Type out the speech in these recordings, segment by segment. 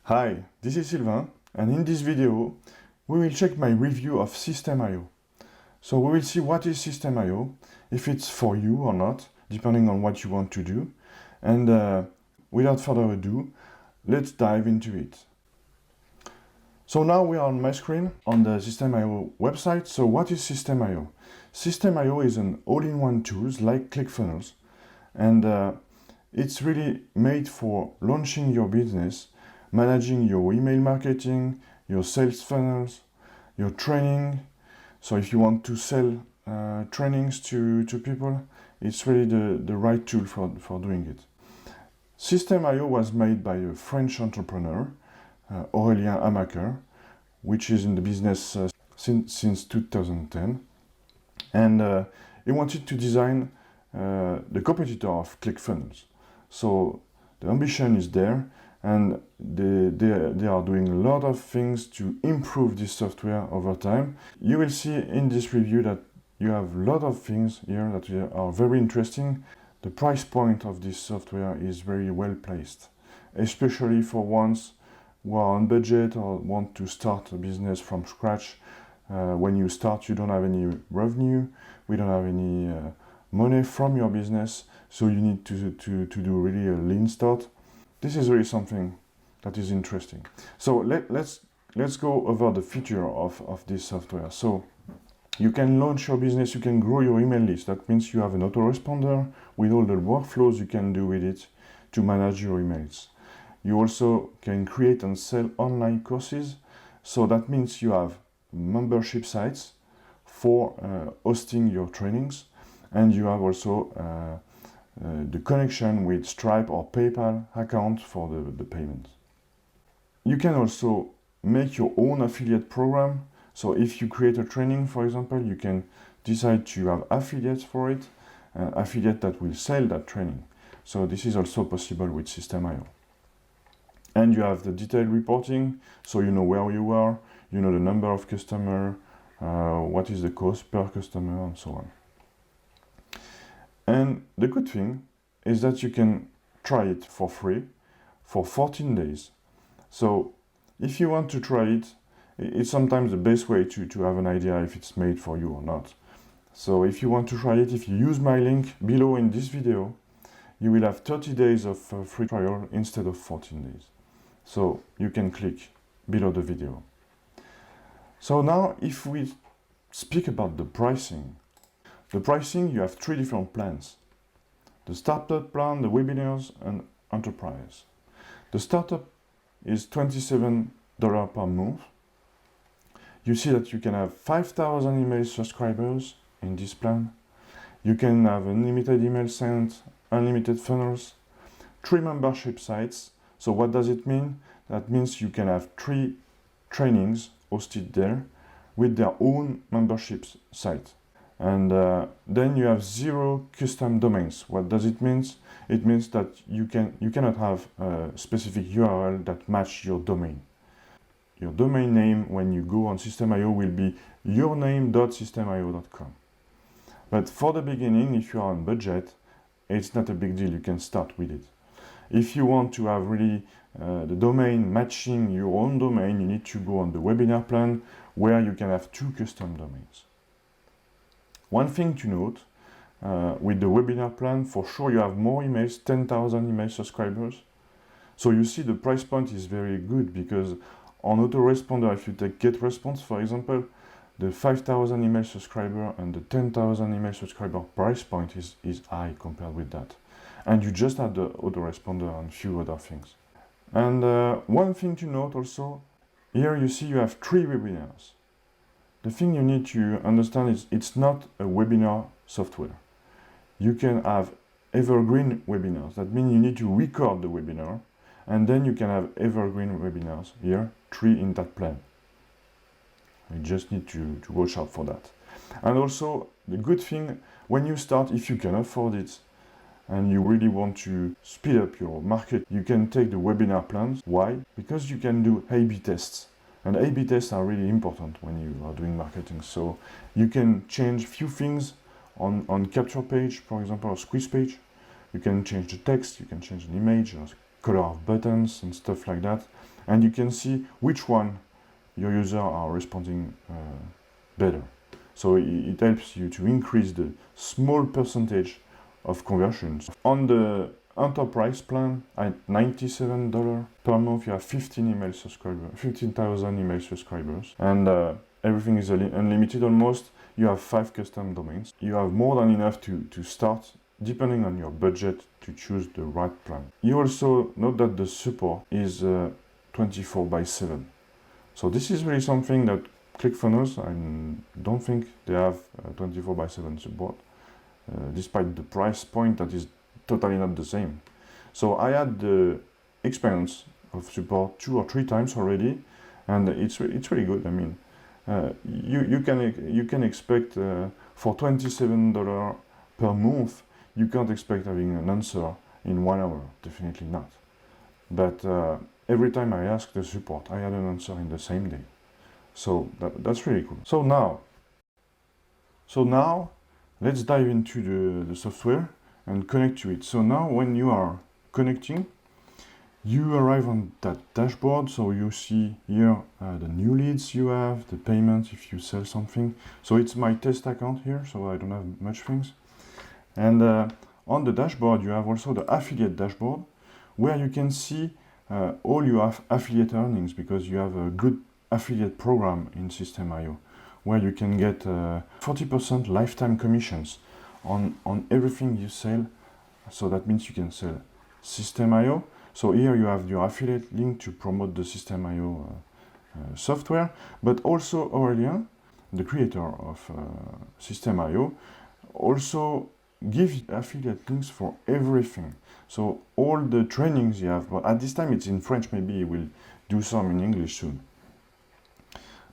Hi, this is Sylvain, and in this video we will check my review of Systeme IO. So we will see what is Systeme IO, if it's for you or not, depending on what you want to do. And without further ado, let's dive into it. So now we are on my screen on the Systeme IO website. So what is Systeme IO? Systeme IO is an all-in-one tool like ClickFunnels, and it's really made for launching your business, managing your email marketing, your sales funnels, your training. So if you want to sell trainings to people, it's really the right tool for doing it. Systeme IO was made by a French entrepreneur, Aurélien Hamaker, which is in the business since 2010. And he wanted to design the competitor of ClickFunnels. So the ambition is there, and they are doing a lot of things to improve this software over time. You will see in this review that you have a lot of things here that are very interesting. The price point of this software is very well placed, especially for ones who are on budget or want to start a business from scratch. When you start, you don't have any revenue, we don't have any money from your business, so you need to do really a lean start. This is really something that is interesting. So let's go over the feature of this software. So you can launch your business, you can grow your email list. That means you have an autoresponder with all the workflows you can do with it to manage your emails. You also can create and sell online courses. So that means you have membership sites for hosting your trainings, and you have also the connection with Stripe or PayPal account for the payment. You can also make your own affiliate program. So if you create a training, for example, you can decide to have affiliates for it, affiliate that will sell that training. So this is also possible with Systeme IO. And you have the detailed reporting, so you know where you are, you know the number of customers, what is the cost per customer, and so on. And the good thing is that you can try it for free for 14 days. So if you want to try it, it's sometimes the best way to have an idea if it's made for you or not. So if you want to try it, if you use my link below in this video, you will have 30 days of free trial instead of 14 days. So you can click below the video. So now if we speak about the pricing, you have three different plans: the startup plan, the webinars, and enterprise. The startup is $27 per month. You see that you can have 5,000 email subscribers in this plan. You can have unlimited email sent, unlimited funnels, 3 membership sites. So what does it mean? That means you can have 3 trainings hosted there with their own membership site. And then you have 0 custom domains. What does it mean? It means that you cannot have a specific URL that match your domain. Your domain name when you go on Systeme IO will be yourname.systemeio.com. But for the beginning, if you are on budget, it's not a big deal, you can start with it. If you want to have really the domain matching your own domain, you need to go on the webinar plan where you can have 2 custom domains. One thing to note, with the webinar plan, for sure you have more emails, 10,000 email subscribers. So you see the price point is very good, because on autoresponder, if you take GetResponse, for example, the 5,000 email subscriber and the 10,000 email subscriber price point is high compared with that. And you just add the autoresponder and a few other things. And one thing to note also, here you see you have 3 webinars. The thing you need to understand is it's not a webinar software. You can have evergreen webinars. That means you need to record the webinar, and then you can have evergreen webinars. Here, 3 in that plan. You just need to watch out for that. And also, the good thing, when you start, if you can afford it, and you really want to speed up your market, you can take the webinar plans. Why? Because you can do A/B tests. And A/B tests are really important when you are doing marketing. So you can change few things on capture page, for example, or squeeze page. You can change the text, you can change the image, or color of buttons and stuff like that. and you can see which one your users are responding better. So it helps you to increase the small percentage of conversions. On the enterprise plan at $97 per month, you have 15,000 email subscribers, and everything is unlimited almost. You have 5 custom domains. You have more than enough to start, depending on your budget, to choose the right plan. You also note that the support is 24/7. So this is really something that ClickFunnels, I don't think they have 24/7 support, despite the price point that is totally not the same. So I had the experience of support 2 or 3 times already, and it's really good. I mean, you can expect for $27 per month, you can't expect having an answer in 1 hour, definitely not. But every time I asked the support, I had an answer in the same day. So that's really cool. So now let's dive into the software and connect to it. So now when you are connecting, you arrive on that dashboard. So you see here the new leads you have, the payments if you sell something. So it's my test account here, so I don't have much things. And on the dashboard, you have also the affiliate dashboard, where you can see all your affiliate earnings, because you have a good affiliate program in Systeme IO, where you can get 40% lifetime commissions on everything you sell. So that means you can sell Systeme IO. So here you have your affiliate link to promote the Systeme IO software, but also Aurélien, the creator of Systeme IO, also gives affiliate links for everything. So all the trainings you have, but at this time it's in French, maybe he will do some in English soon.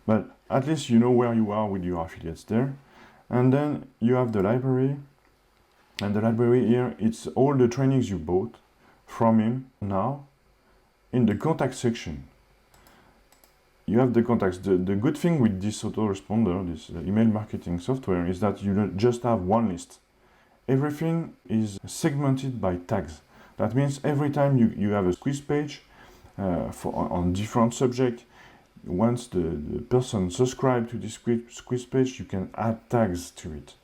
But at least you know where you are with your affiliates there. And then you have the library. And the library here, it's all the trainings you bought from him. Now, in the contact section, you have the contacts. The good thing with this autoresponder, this email marketing software, is that you don't just have one list. Everything is segmented by tags. That means every time you have a squeeze page on different subject, once the person subscribes to this squeeze page, you can add tags to it.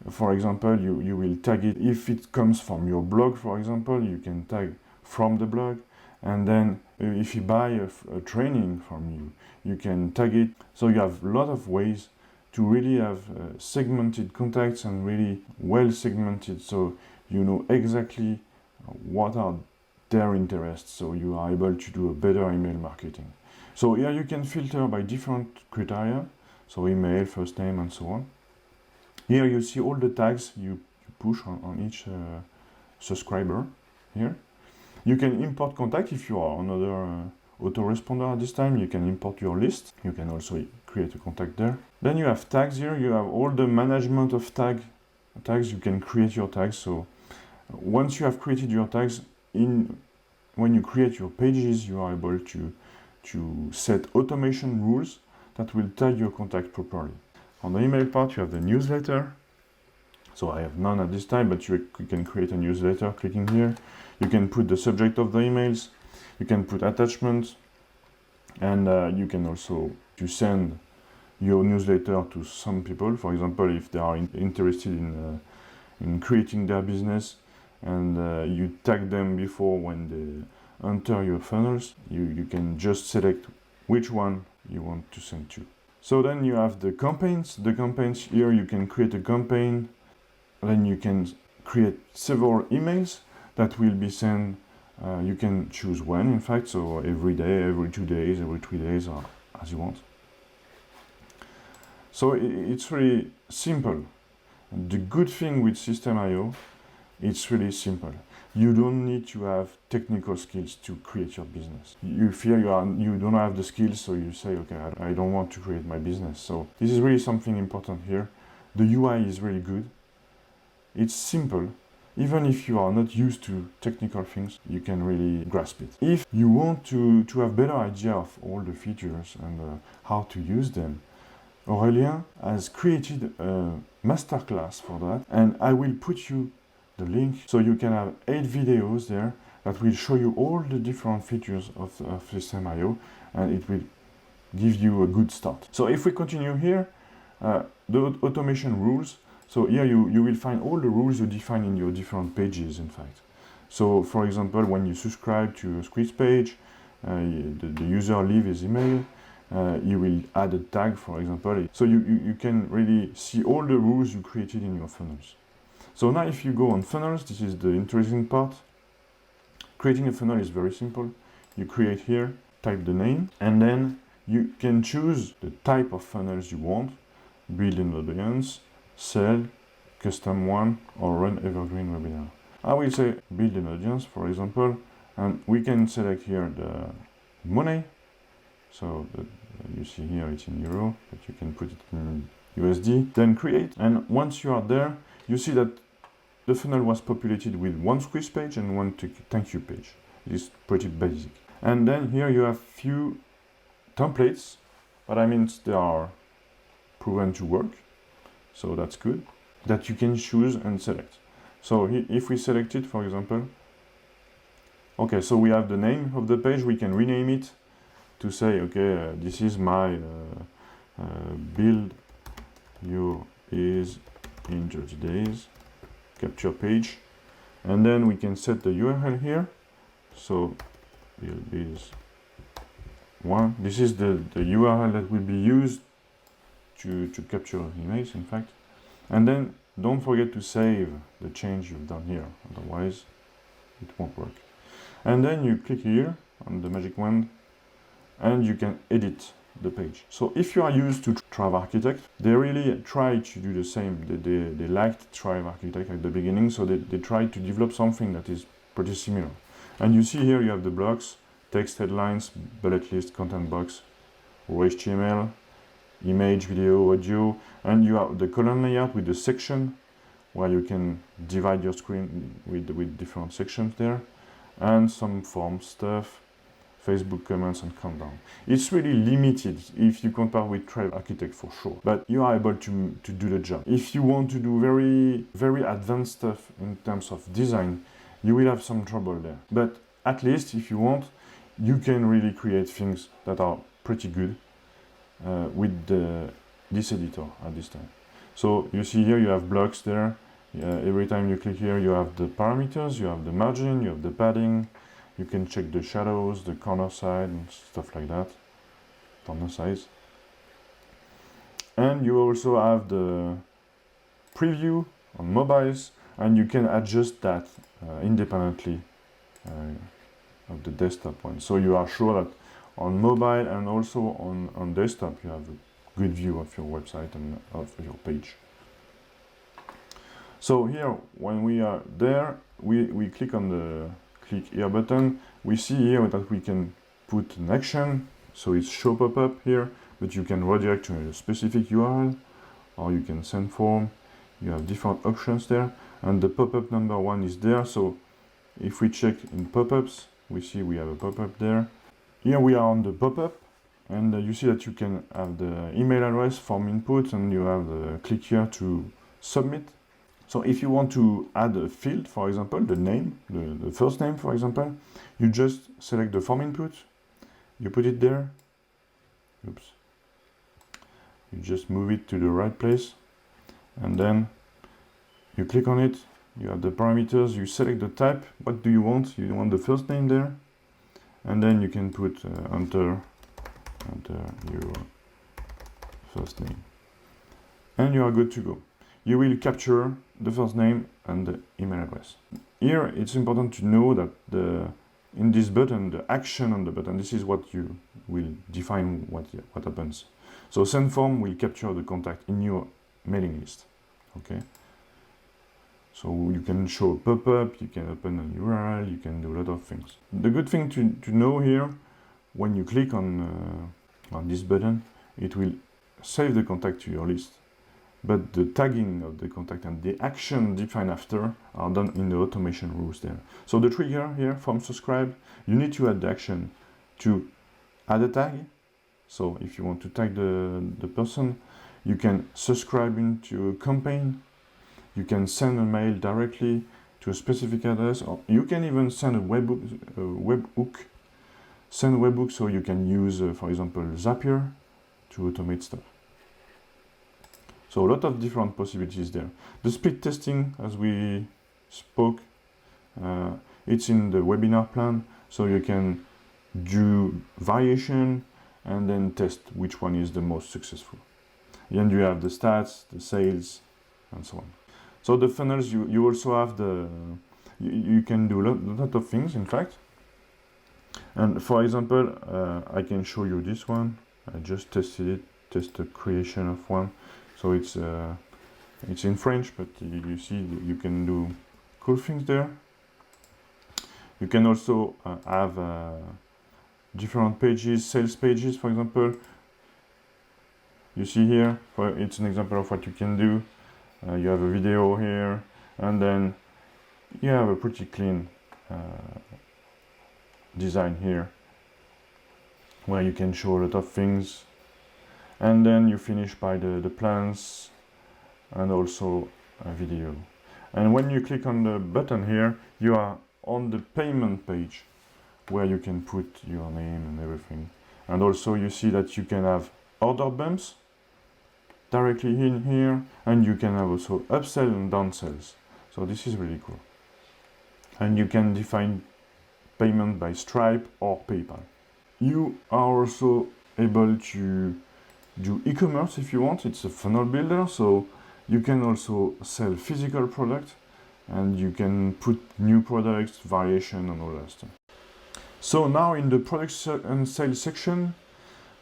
For example, you will tag it. If it comes from your blog, for example, you can tag from the blog. And then if you buy a training from you, you can tag it. So you have a lot of ways to really have segmented contacts, and really well segmented, so you know exactly what are their interests, so you are able to do a better email marketing. So here you can filter by different criteria, so email, first name, and so on. Here you see all the tags you push on each subscriber here. You can import contact if you are another autoresponder at this time. You can import your list. You can also create a contact there. Then you have tags here. You have all the management of tags. You can create your tags. So once you have created your tags, when you create your pages, you are able to set automation rules that will tag your contact properly. On the email part, you have the newsletter. So I have none at this time, but you can create a newsletter clicking here. You can put the subject of the emails. You can put attachments, and you can also send your newsletter to some people. For example, if they are interested in creating their business, and you tag them before when they enter your funnels, you can just select which one you want to send to. So then you have the campaigns. The campaigns here, you can create a campaign. Then you can create several emails that will be sent. You can choose when, in fact, so every day, every 2 days, every 3 days, or as you want. So it's really simple. The good thing with Systeme IO, it's really simple. You don't need to have technical skills to create your business. You feel you don't have the skills, so you say, okay, I don't want to create my business. So this is really something important here. The UI is really good. It's simple. Even if you are not used to technical things, you can really grasp it. If you want to have better idea of all the features and how to use them, Aurélien has created a masterclass for that, and I will put you the link, so you can have 8 videos there that will show you all the different features of Systeme IO, and it will give you a good start. So if we continue here, the automation rules. So here you will find all the rules you define in your different pages, in fact. So for example, when you subscribe to a squeeze page, the user leave his email, you will add a tag, for example. So you can really see all the rules you created in your funnels. So now if you go on funnels, this is the interesting part. Creating a funnel is very simple. You create here, type the name, and then you can choose the type of funnels you want: build an audience, sell, custom one, or run evergreen webinar. I will say build an audience, for example, and we can select here the money. So you see here it's in euro, but you can put it in USD. Then create, and once you are there, you see that the funnel was populated with one squeeze page and one thank you page. It is pretty basic. And then here you have few templates, but that means they are proven to work, so that's good, that you can choose and select. So if we select it, for example, okay, so we have the name of the page. We can rename it to say, okay, this is my build your is in 30 days capture page, and then we can set the URL here. So build is one. This is the URL that will be used to capture images, in fact. And then don't forget to save the change you've done here, otherwise it won't work. And then you click here on the magic wand, and you can edit the page. So if you are used to Thrive Architect, they really try to do the same. They liked Thrive Architect at the beginning, so they try to develop something that is pretty similar. And you see here you have the blocks, text headlines, bullet list, content box, raw HTML, image, video, audio, and you have the column layout with the section where you can divide your screen with different sections there, and some form stuff, Facebook comments, and countdown. It's really limited if you compare with Thrive Architect, for sure, but you are able to do the job. If you want to do very advanced stuff in terms of design, you will have some trouble there. But at least if you want, you can really create things that are pretty good with this editor at this time. So you see here you have blocks there. Every time you click here, you have the parameters, you have the margin, you have the padding. You can check the shadows, the corner side, and stuff like that, corner size. And you also have the preview on mobiles, and you can adjust that independently of the desktop one. So you are sure that on mobile and also on desktop, you have a good view of your website and of your page. So here, when we are there, we click on the click here button. We see here that we can put an action, so it's show pop-up here, but you can redirect to a specific URL, or you can send form. You have different options there, and the pop-up number 1 is there. So if we check in pop-ups, we see we have a pop-up there. Here we are on the pop-up, and you see that you can have the email address, form input, and you have the click here to submit. So if you want to add a field, for example, the name, the first name, for example, you just select the form input, you put it there, oops, you just move it to the right place, and then you click on it, you have the parameters, you select the type, what do you want the first name there, and then you can put enter your first name, and you are good to go. You will capture the first name and the email address. Here it's important to know that in this button, the action on the button, this is what you will define what happens. So send form will capture the contact in your mailing list. Okay. So you can show a pop-up, you can open an URL, you can do a lot of things. The good thing to know here, when you click on this button, it will save the contact to your list. But the tagging of the contact and the action defined after are done in the automation rules there. So the trigger here, from subscribe, you need to add the action to add a tag. So if you want to tag the person, you can subscribe into a campaign, you can send a mail directly, to a specific address, or you can even send a webhook. Send a webhook so you can use, for example, Zapier to automate stuff. So a lot of different possibilities there. The split testing, as we spoke, it's in the webinar plan, so you can do variation and then test which one is the most successful. And you have the stats, the sales, and so on. So the funnels, you also have you can do a lot of things, in fact. And for example, I can show you this one. I just tested it, test the creation of one. So it's in French, but you see you can do cool things there. You can also have different pages, sales pages, for example. You see here, it's an example of what you can do. You have a video here, and then you have a pretty clean design here, where you can show a lot of things. And then you finish by the plans and also a video. And when you click on the button here, you are on the payment page, where you can put your name and everything. And also you see that you can have order bumps directly in here, and you can have also upsell and downsells. So this is really cool. And you can define payment by Stripe or PayPal. You are also able to do e-commerce if you want. It's a funnel builder, so you can also sell physical product, and you can put new products, variation, and all that stuff. So now in the product and sales section,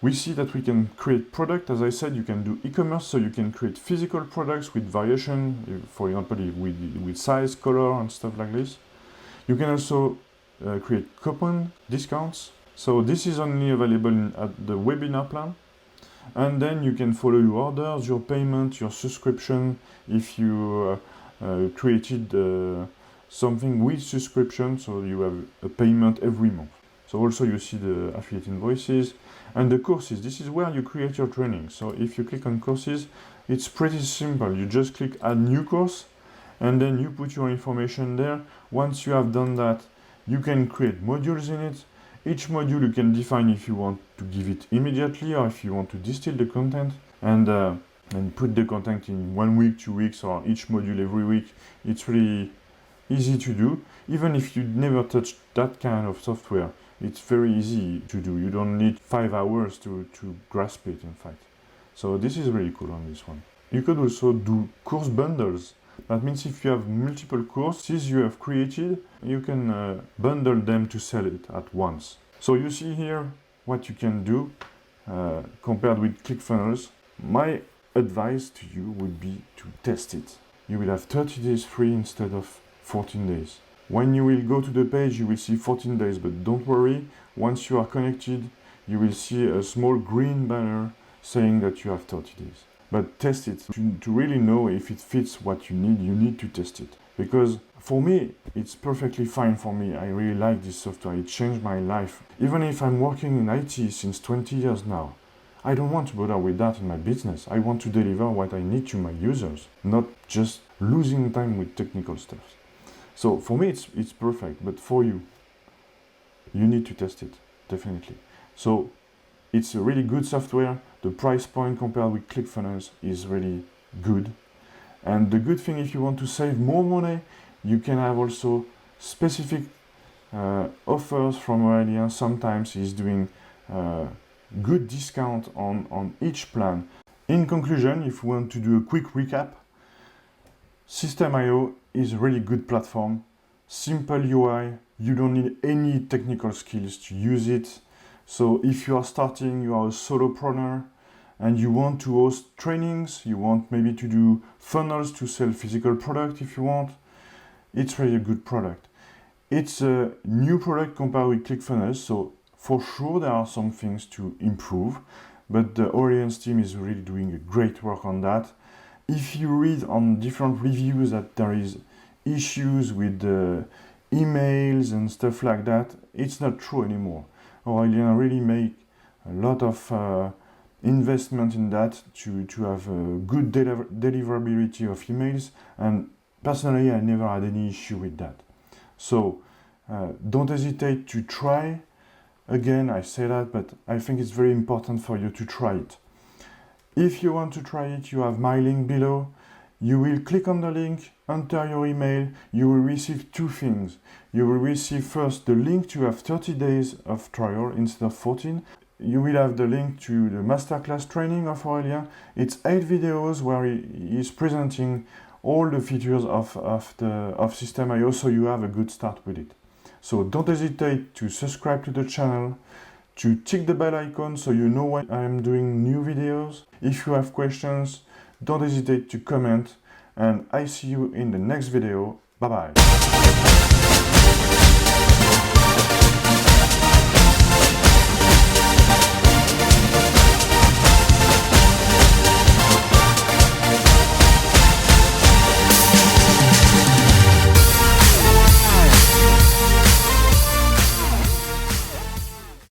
we see that we can create product. As I said, you can do e-commerce, so you can create physical products with variation, for example, with size, color, and stuff like this. You can also create coupon discounts. So this is only available at the webinar plan. And then you can follow your orders, your payment, your subscription. If you created something with subscription, so you have a payment every month. So also you see the affiliate invoices and the courses. This is where you create your training. So if you click on courses, it's pretty simple. You just click add new course, and then you put your information there. Once you have done that, you can create modules in it. Each module you can define if you want to give it immediately, or if you want to distill the content and put the content in 1 week, 2 weeks, or each module every week. It's really easy to do. Even if you never touched that kind of software, it's very easy to do. You don't need 5 hours to grasp it, in fact. So this is really cool on this one. You could also do course bundles. That means if you have multiple courses you have created, you can bundle them to sell it at once. So you see here what you can do compared with ClickFunnels. My advice to you would be to test it. You will have 30 days free instead of 14 days. When you will go to the page, you will see 14 days, but don't worry. Once you are connected, you will see a small green banner saying that you have 30 days. But test it. To really know if it fits what you need to test it. Because for me, it's perfectly fine for me. I really like this software. It changed my life. Even if I'm working in IT since 20 years now, I don't want to bother with that in my business. I want to deliver what I need to my users, not just losing time with technical stuff. So for me, it's perfect. But for you, you need to test it, definitely. So it's a really good software. The price point compared with ClickFunnels is really good. And the good thing, if you want to save more money, you can have also specific offers from Aurélien. Sometimes he's doing good discount on each plan. In conclusion, if we want to do a quick recap, Systeme IO is a really good platform. Simple UI. You don't need any technical skills to use it. So if you are starting, you are a solopreneur, and you want to host trainings, you want maybe to do funnels to sell physical product if you want, it's really a good product. It's a new product compared with ClickFunnels, so for sure there are some things to improve, but the Aurélien's team is really doing a great work on that. If you read on different reviews that there is issues with the emails and stuff like that, it's not true anymore. Aurélien really make a lot of investment in that to have a good deliverability of emails, and Personally, I never had any issue with that. So don't hesitate to try. Again, I say that, but I think it's very important for you to try it. If you want to try it, you have my link below. You will click on the link, enter your email, you will receive two things. You will receive first the link to have 30 days of trial instead of 14. You will have the link to the masterclass training of Aurélien. It's 8 videos where he is presenting all the features of Systeme IO, so you have a good start with it. So don't hesitate to subscribe to the channel, to tick the bell icon so you know when I am doing new videos. If you have questions, don't hesitate to comment, and I see you in the next video. Bye bye.